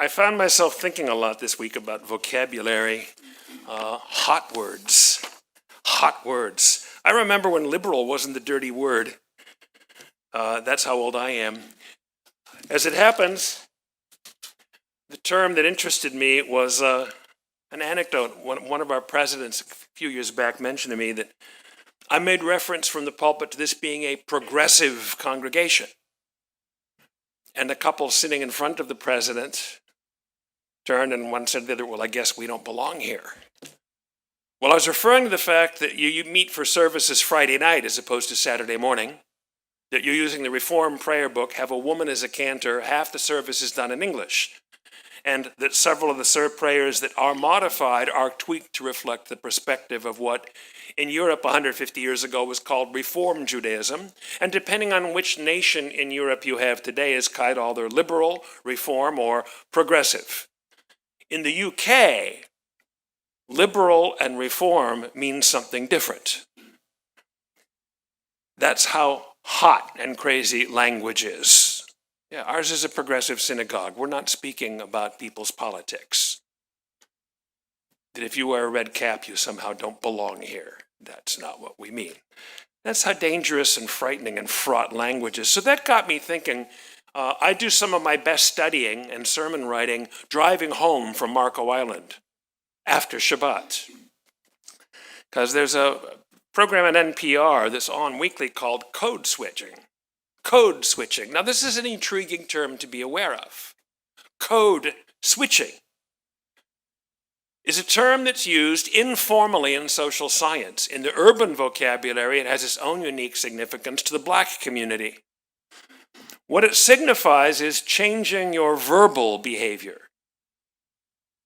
I found myself thinking a lot this week about vocabulary, hot words. Hot words. I remember when liberal wasn't the dirty word. That's how old I am. As it happens, the term that interested me was an anecdote. One of our presidents a few years back mentioned to me that I made reference from the pulpit to this being a progressive congregation. And a couple sitting in front of the president turned and one said to the other, "Well, I guess we don't belong here." Well, I was referring to the fact that you meet for services Friday night as opposed to Saturday morning, that you're using the Reformed prayer book, have a woman as a cantor, half the service is done in English, and that several of the prayers that are modified are tweaked to reflect the perspective of what in Europe 150 years ago was called Reform Judaism, and depending on which nation in Europe you have today is either liberal, reform, or progressive. In the UK, liberal and reform means something different. That's how hot and crazy language is. Yeah, ours is a progressive synagogue. We're not speaking about people's politics. That if you wear a red cap, you somehow don't belong here. That's not what we mean. That's how dangerous and frightening and fraught language is. So that got me thinking. I do some of my best studying and sermon writing driving home from Marco Island after Shabbat. Because there's a program at NPR that's on weekly called Code Switching. Code switching. Now, this is an intriguing term to be aware of. Code switching is a term that's used informally in social science. In the urban vocabulary, it has its own unique significance to the Black community. What it signifies is changing your verbal behavior.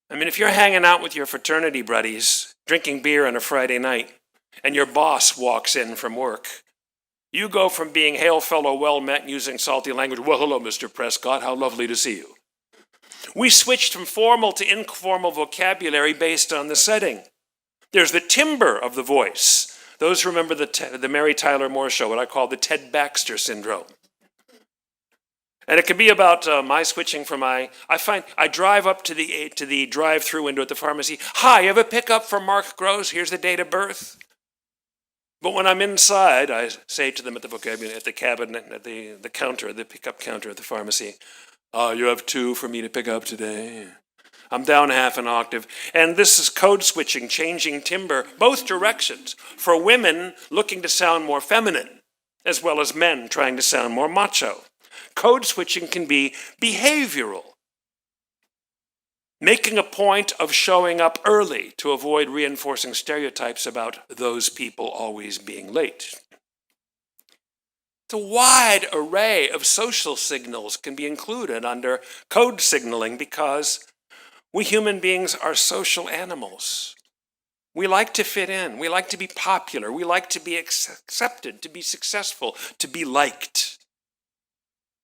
I mean, if you're hanging out with your fraternity buddies, drinking beer on a Friday night, and your boss walks in from work, you go from being hail fellow, well met, and using salty language, "Well, hello, Mr. Prescott, how lovely to see you." We switched from formal to informal vocabulary based on the setting. There's the timbre of the voice. Those who remember the Mary Tyler Moore Show, what I call the Ted Baxter syndrome. And it can be about my switching from I drive up to the drive-through window at the pharmacy. "Hi, you have a pickup for Mark Gross? Here's the date of birth." But when I'm inside, I say to them at the vocabulary, at the cabinet, at the counter, the pickup counter at the pharmacy, "You have 2 for me to pick up today." I'm down half an octave. And this is code switching, changing timbre, both directions, for women looking to sound more feminine, as well as men trying to sound more macho. Code switching can be behavioral, making a point of showing up early to avoid reinforcing stereotypes about those people always being late. A wide array of social signals can be included under code signaling because we human beings are social animals. We like to fit in. We like to be popular. We like to be accepted, to be successful, to be liked.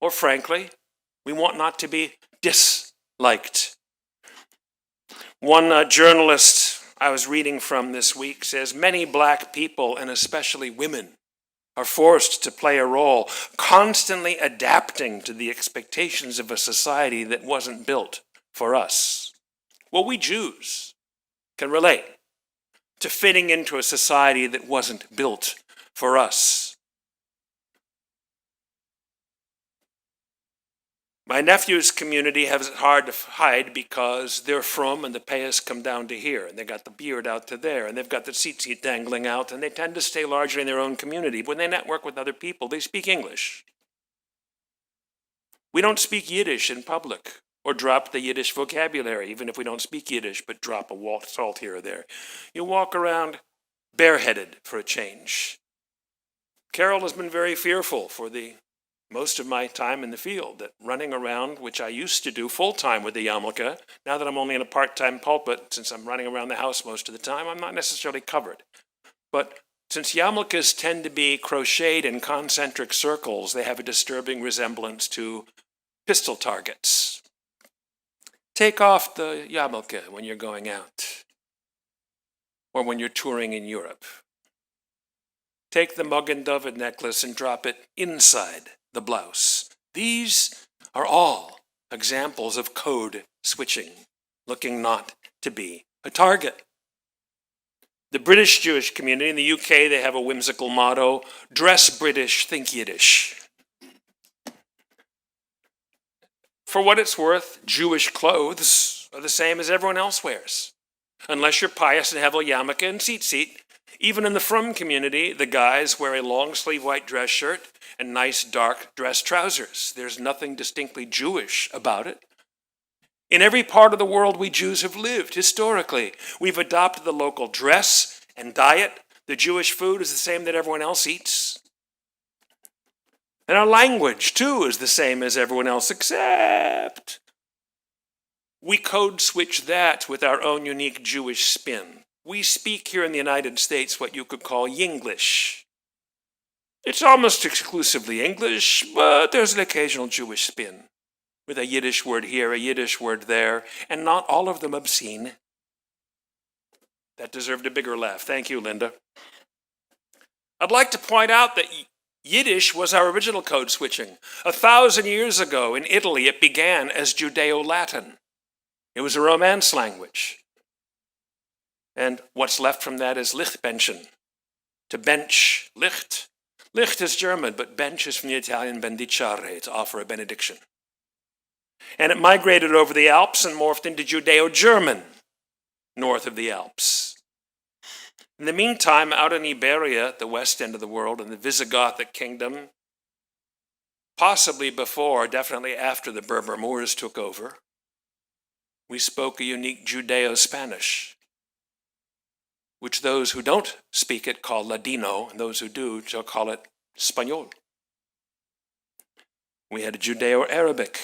Or frankly, we want not to be disliked. One journalist I was reading from this week says, "Many Black people, and especially women, are forced to play a role, constantly adapting to the expectations of a society that wasn't built for us." Well, we Jews can relate to fitting into a society that wasn't built for us. My nephew's community has it hard to hide because they're from and the payas come down to here, and they got the beard out to there, and they've got the tzitzit dangling out, and they tend to stay largely in their own community. When they network with other people, they speak English. We don't speak Yiddish in public or drop the Yiddish vocabulary, even if we don't speak Yiddish, but drop a salt here or there. You walk around bareheaded for a change. Carol has been very fearful for most of my time in the field, that running around, which I used to do full-time with the yarmulke, now that I'm only in a part-time pulpit, since I'm running around the house most of the time, I'm not necessarily covered. But since yarmulkes tend to be crocheted in concentric circles, they have a disturbing resemblance to pistol targets. Take off the yarmulke when you're going out, or when you're touring in Europe. Take the Magen David necklace and drop it inside the blouse. These are all examples of code switching, looking not to be a target. The British Jewish community in the UK, they have a whimsical motto, dress British, think Yiddish. For what it's worth, Jewish clothes are the same as everyone else wears. Unless you're pious and have a yarmulke and tzitzit, even in the Frum community, the guys wear a long-sleeve white dress shirt and nice dark dress trousers. There's nothing distinctly Jewish about it. In every part of the world we Jews have lived, historically, we've adopted the local dress and diet. The Jewish food is the same that everyone else eats. And our language, too, is the same as everyone else, except we code switch that with our own unique Jewish spin. We speak here in the United States what you could call Yinglish. It's almost exclusively English, but there's an occasional Jewish spin, with a Yiddish word here, a Yiddish word there, and not all of them obscene. That deserved a bigger laugh. Thank you, Linda. I'd like to point out that Yiddish was our original code switching. 1,000 years ago in Italy, it began as Judeo-Latin. It was a Romance language. And what's left from that is Lichtbenchen, to bench, Licht. Licht is German, but bench is from the Italian bendicare, to offer a benediction. And it migrated over the Alps and morphed into Judeo-German, north of the Alps. In the meantime, out in Iberia, the west end of the world, in the Visigothic kingdom, possibly before, definitely after the Berber Moors took over, we spoke a unique Judeo-Spanish, which those who don't speak it call Ladino, and those who do shall call it Espanol. We had a Judeo-Arabic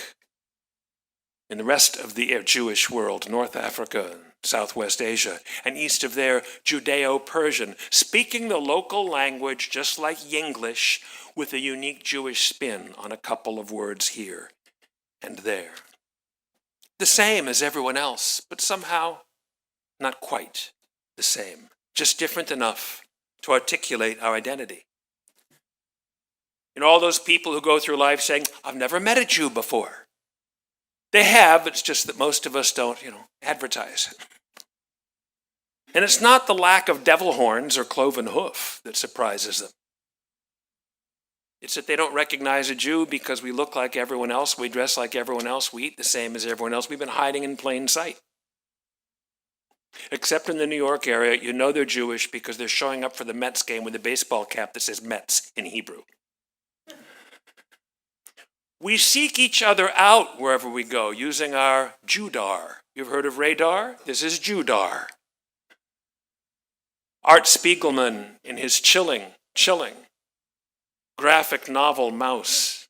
in the rest of the Jewish world, North Africa, Southwest Asia, and east of there, Judeo-Persian, speaking the local language just like Yinglish, with a unique Jewish spin on a couple of words here and there. The same as everyone else, but somehow not quite the same, just different enough to articulate our identity. You know, all those people who go through life saying, I've never met a Jew before. They have, it's just that most of us don't, advertise it. And it's not the lack of devil horns or cloven hoof that surprises them. It's that they don't recognize a Jew because we look like everyone else, we dress like everyone else, we eat the same as everyone else. We've been hiding in plain sight. Except in the New York area, you know they're Jewish because they're showing up for the Mets game with a baseball cap that says Mets in Hebrew. We seek each other out wherever we go using our Judar. You've heard of radar? This is Judar. Art Spiegelman, in his chilling graphic novel Mouse,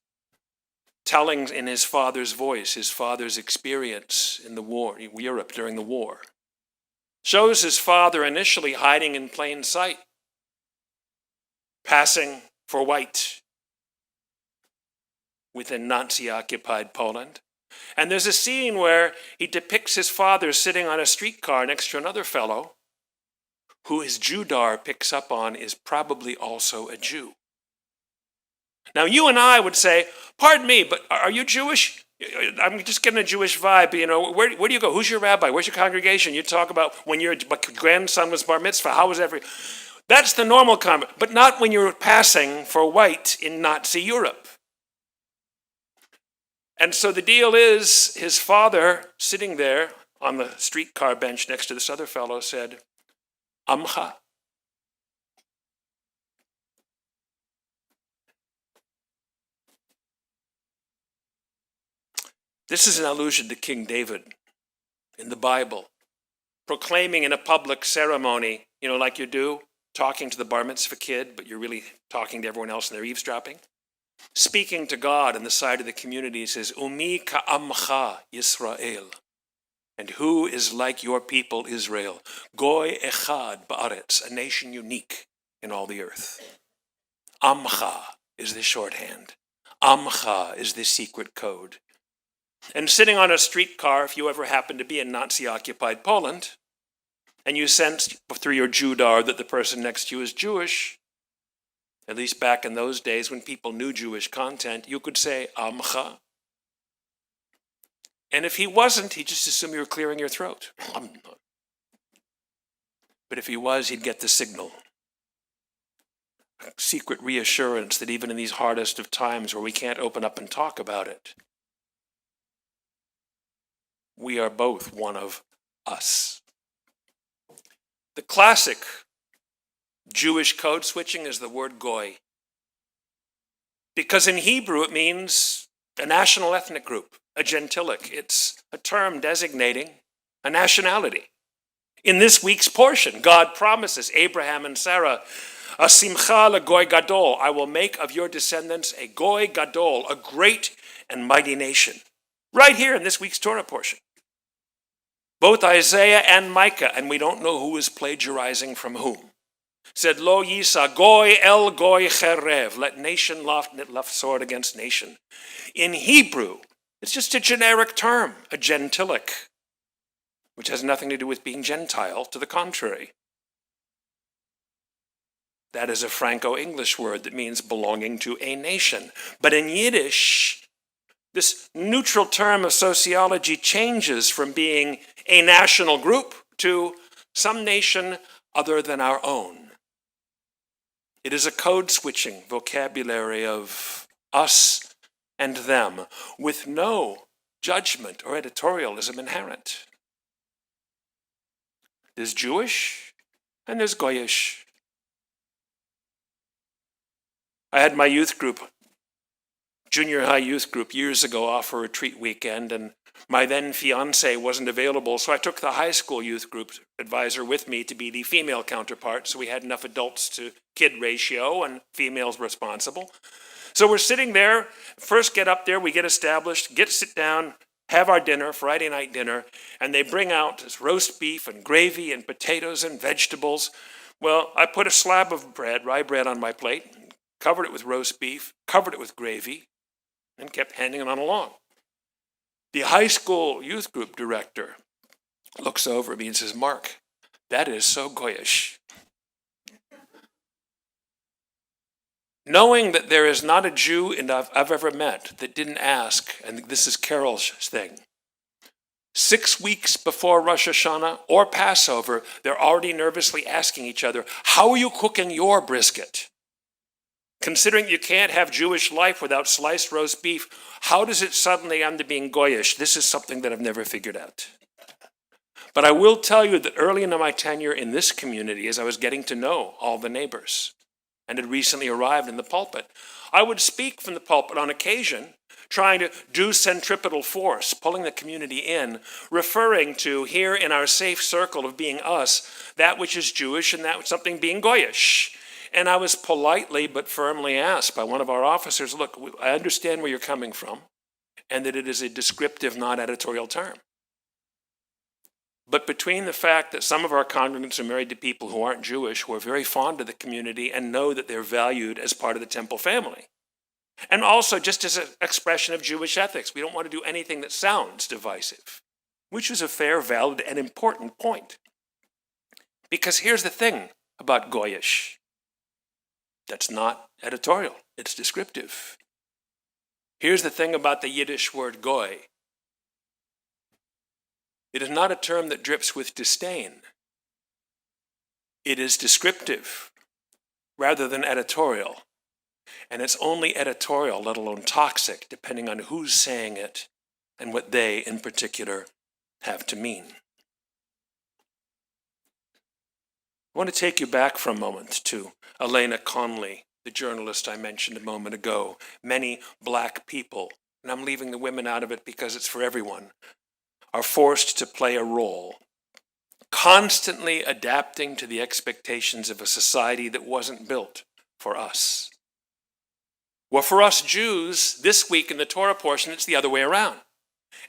telling in his father's voice his father's experience in the war, Europe during the war, shows his father initially hiding in plain sight, passing for white within Nazi-occupied Poland. And there's a scene where he depicts his father sitting on a streetcar next to another fellow who his Judar picks up on is probably also a Jew. Now, you and I would say, pardon me, but are you Jewish? I'm just getting a Jewish vibe. Where do you go? Who's your rabbi? Where's your congregation? You talk about when your grandson was bar mitzvah. How was every... That's the normal comment, but not when you're passing for white in Nazi Europe. And so the deal is, his father, sitting there on the streetcar bench next to this other fellow, said, Amcha. This is an allusion to King David in the Bible, proclaiming in a public ceremony, like you do, talking to the bar mitzvah kid, but you're really talking to everyone else and they're eavesdropping. Speaking to God in the sight of the community, he says, Umi ka'amcha Yisrael. And who is like your people, Israel? Goy echad ba'aretz, a nation unique in all the earth. Amcha is the shorthand. Amcha is the secret code. And sitting on a streetcar, if you ever happen to be in Nazi-occupied Poland, and you sense through your Judar that the person next to you is Jewish, at least back in those days when people knew Jewish content, you could say, Amcha. And if he wasn't, he'd just assume you were clearing your throat. But if he was, he'd get the signal. Secret reassurance that even in these hardest of times where we can't open up and talk about it, we are both one of us. The classic Jewish code switching is the word goy. Because in Hebrew it means a national ethnic group, a gentilic. It's a term designating a nationality. In this week's portion, God promises Abraham and Sarah, a simcha legoy gadol, I will make of your descendants a goy gadol, a great and mighty nation. Right here in this week's Torah portion. Both Isaiah and Micah, and we don't know who is plagiarizing from whom, said, Lo yisa goy el goy cherev, let nation lift sword against nation. In Hebrew, it's just a generic term, a gentilic, which has nothing to do with being Gentile, to the contrary. That is a Franco-English word that means belonging to a nation. But in Yiddish, this neutral term of sociology changes from being a national group to some nation other than our own. It is a code-switching vocabulary of us and them, with no judgment or editorialism inherent. There's Jewish and there's Goyish. I had my youth group, junior high youth group, years ago off for a retreat weekend, and my then fiance wasn't available, so I took the high school youth group advisor with me to be the female counterpart, so we had enough adults to kid ratio and females responsible. So we're sitting there, first get up there, we get established, sit down, have our dinner, Friday night dinner, and they bring out this roast beef and gravy and potatoes and vegetables. Well, I put a slab of bread, rye bread, on my plate, covered it with roast beef, covered it with gravy, and kept handing it on along. The high school youth group director looks over at me and says, Mark, that is so Goyish. Knowing that there is not a Jew I've ever met that didn't ask, and this is Carol's thing, 6 weeks before Rosh Hashanah or Passover, they're already nervously asking each other, how are you cooking your brisket? Considering you can't have Jewish life without sliced roast beef, how does it suddenly end up being Goyish? This is something that I've never figured out. But I will tell you that early in my tenure in this community, as I was getting to know all the neighbors and had recently arrived in the pulpit, I would speak from the pulpit on occasion, trying to do centripetal force, pulling the community in, referring to here in our safe circle of being us, that which is Jewish and that which something being Goyish. And I was politely but firmly asked by one of our officers, look, I understand where you're coming from and that it is a descriptive, not editorial term. But between the fact that some of our congregants are married to people who aren't Jewish, who are very fond of the community and know that they're valued as part of the temple family, and also just as an expression of Jewish ethics, we don't want to do anything that sounds divisive, which is a fair, valid, and important point. Because here's the thing about Goyish. That's not editorial, it's descriptive. Here's the thing about the Yiddish word goy. It is not a term that drips with disdain. It is descriptive rather than editorial. And it's only editorial, let alone toxic, depending on who's saying it and what they, in particular, have to mean. I want to take you back for a moment to Elena Conley, the journalist I mentioned a moment ago. Many black people, and I'm leaving the women out of it because it's for everyone, are forced to play a role, constantly adapting to the expectations of a society that wasn't built for us. Well, for us Jews, this week in the Torah portion, it's the other way around.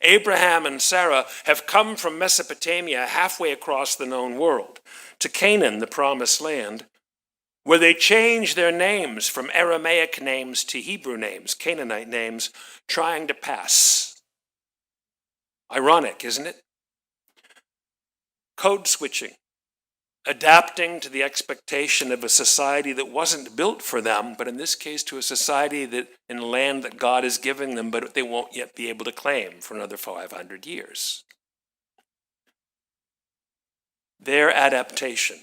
Abraham and Sarah have come from Mesopotamia halfway across the known world to Canaan, the promised land, where they changed their names from Aramaic names to Hebrew names, Canaanite names, trying to pass. Ironic, isn't it? Code switching. adapting to the expectation of a society that wasn't built for them, but in this case to a society that in land that God is giving them, but they won't yet be able to claim for another 500 years. Their adaptation,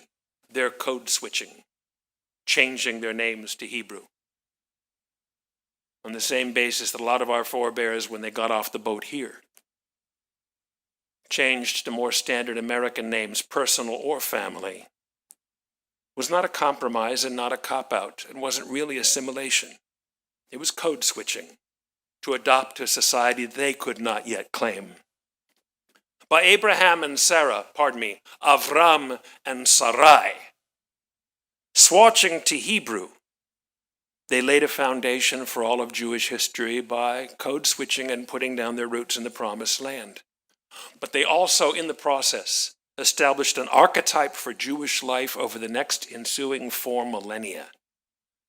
their code switching, changing their names to Hebrew, on the same basis that a lot of our forebears, when they got off the boat here, changed to more standard American names, personal or family, was not a compromise and not a cop-out. It wasn't really assimilation. It was code switching to adopt a society they could not yet claim. By Abraham and Sarah, Avram and Sarai, swatching to Hebrew, they laid a foundation for all of Jewish history by code switching and putting down their roots in the Promised Land. But they also, in the process, established an archetype for Jewish life over the next ensuing 4 millennia,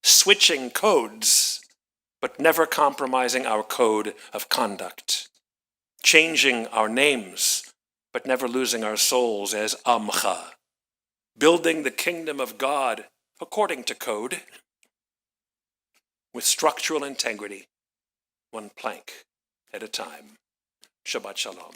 switching codes, but never compromising our code of conduct, changing our names, but never losing our souls as Amcha, building the kingdom of God according to code, with structural integrity, one plank at a time. Shabbat Shalom.